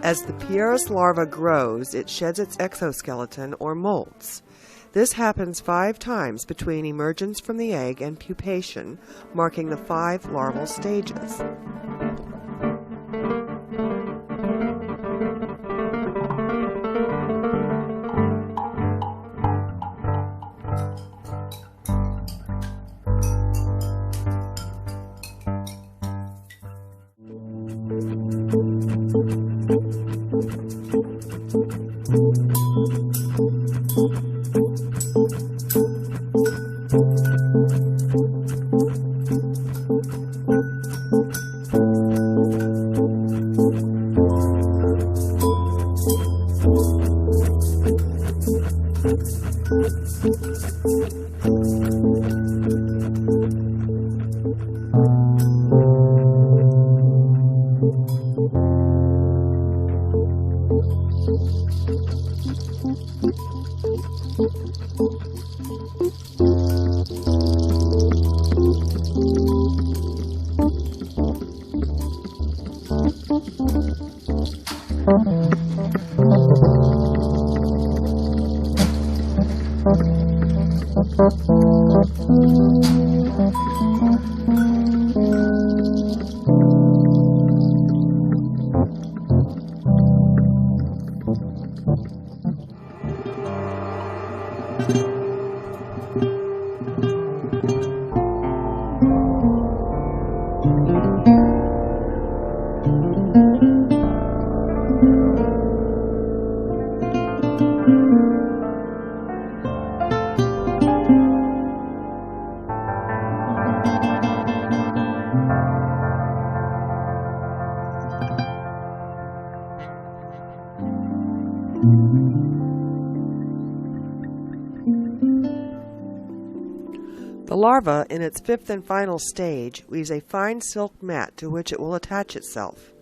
As the Pieris larva grows, it sheds its exoskeleton or molts. This happens 5 times between emergence from the egg and pupation, marking the 5 larval stages. The larva, in its 5th and final stage, weaves a fine silk mat to which it will attach itself.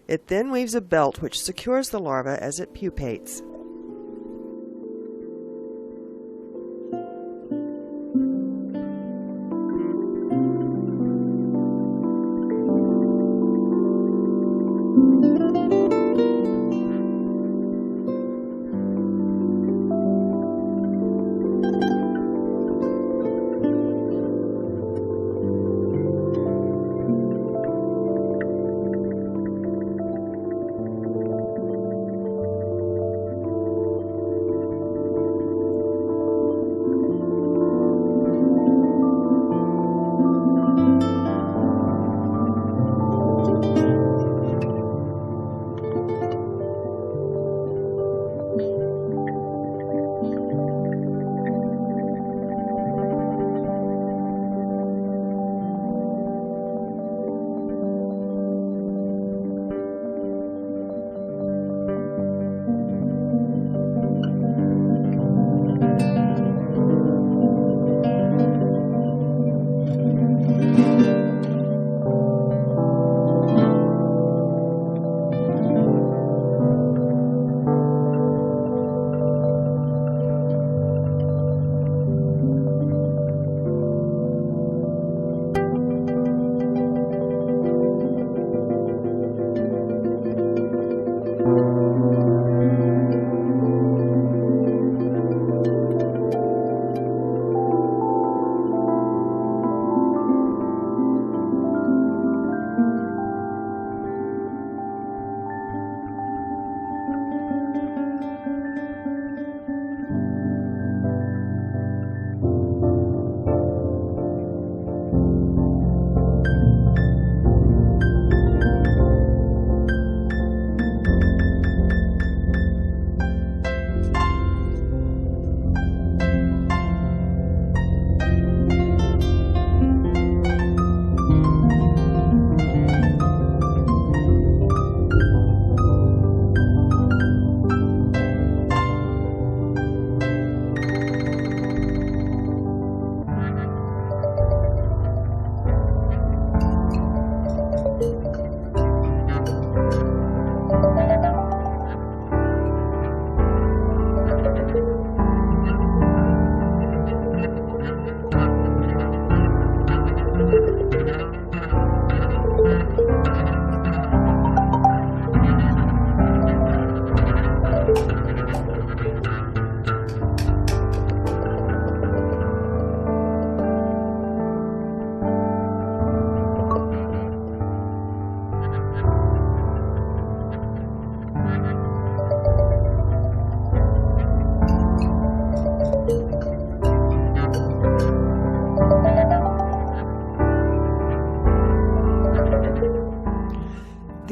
It then weaves a belt which secures the larva as it pupates.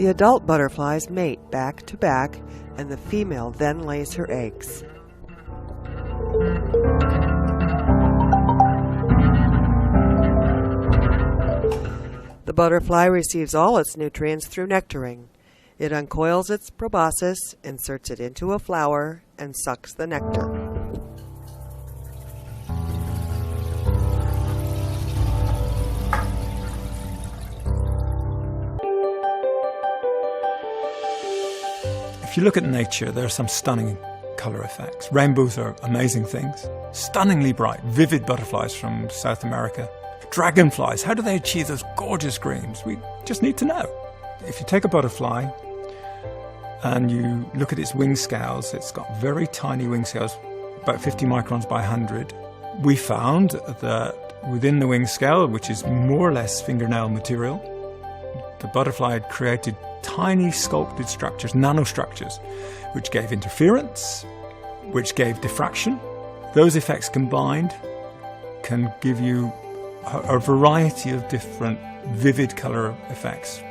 The adult butterflies mate back to back, and the female then lays her eggs. The butterfly receives all its nutrients through nectaring. It uncoils its proboscis, inserts it into a flower, and sucks the nectar. If you look at nature, there are some stunning colour effects. Rainbows are amazing things. Stunningly bright, vivid butterflies from South America. Dragonflies, how do they achieve those gorgeous greens? We just need to know. If you take a butterfly and you look at its wing scales, it's got very tiny wing scales, about 50 microns by 100. We found that within the wing scale, which is more or less fingernail material, the butterfly had created tiny sculpted structures, nanostructures, which gave interference, which gave diffraction. Those effects combined can give you a variety of different vivid colour effects.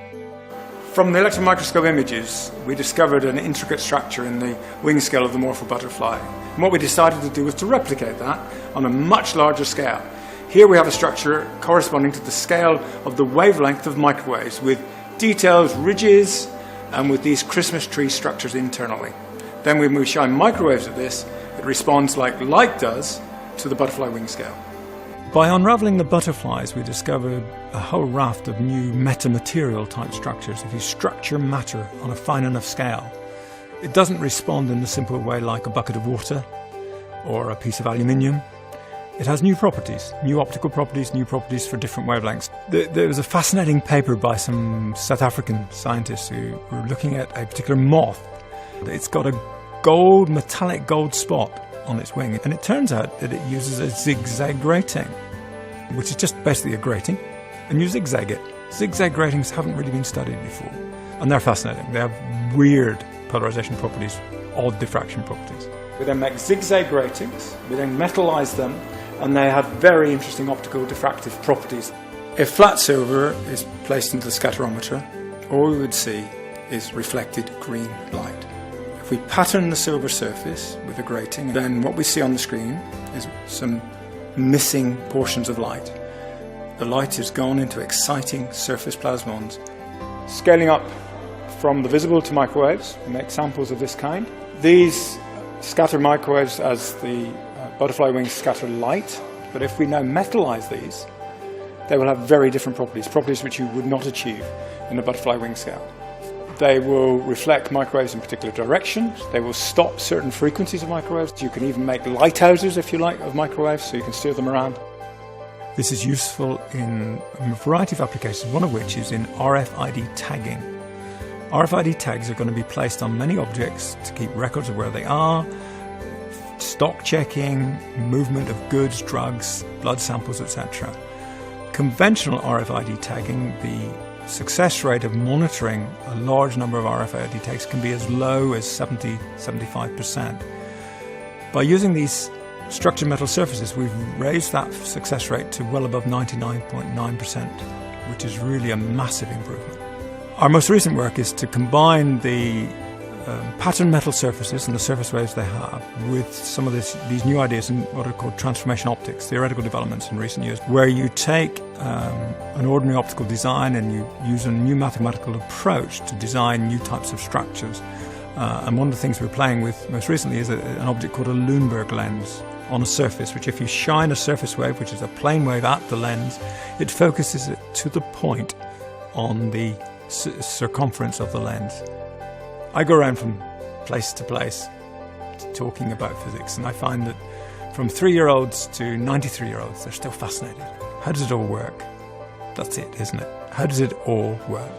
From the electron microscope images, we discovered an intricate structure in the wing scale of the morpho butterfly. And what we decided to do was to replicate that on a much larger scale. Here we have a structure corresponding to the scale of the wavelength of microwaves, with detailed ridges and with these Christmas tree structures internally. Then when we shine microwaves at this, it responds like light does to the butterfly wing scale. By unravelling the butterflies, we discovered a whole raft of new metamaterial type structures. If you structure matter on a fine enough scale, it doesn't respond in the simple way like a bucket of water or a piece of aluminium. It has new properties, new optical properties, new properties for different wavelengths. There was a fascinating paper by some South African scientists who were looking at a particular moth. It's got a metallic gold spot on its wing, and it turns out that it uses a zigzag grating, which is just basically a grating, and you zigzag it. Zigzag gratings haven't really been studied before, and they're fascinating. They have weird polarization properties, odd diffraction properties. We then make zigzag gratings, we then metallize them, and they have very interesting optical diffractive properties. If flat silver is placed into the scatterometer, all we would see is reflected green light. If we pattern the silver surface with a grating, then what we see on the screen is some missing portions of light. The light has gone into exciting surface plasmons. Scaling up from the visible to microwaves, we make samples of this kind. These scatter microwaves as the butterfly wings scatter light, but if we now metallize these, they will have very different properties, properties which you would not achieve in a butterfly wing scale. They will reflect microwaves in particular directions. They will stop certain frequencies of microwaves. You can even make lighthouses, if you like, of microwaves, so you can steer them around. This is useful in a variety of applications, one of which is in RFID tagging. RFID tags are going to be placed on many objects to keep records of where they are, stock checking, movement of goods, drugs, blood samples, etc. Conventional RFID tagging, the success rate of monitoring a large number of RFID tags can be as low as 70-75%. By using these structured metal surfaces, we've raised that success rate to well above 99.9%, which is really a massive improvement. Our most recent work is to combine the pattern metal surfaces and the surface waves they have with some of these new ideas in what are called transformation optics, theoretical developments in recent years, where you take an ordinary optical design and you use a new mathematical approach to design new types of structures. And one of the things we're playing with most recently is an object called a Lundberg lens on a surface, which if you shine a surface wave, which is a plane wave at the lens, it focuses it to the point on the circumference of the lens. I go around from place to place talking about physics, and I find that from 3-year-olds to 93-year-olds, they're still fascinated. How does it all work? That's it, isn't it? How does it all work?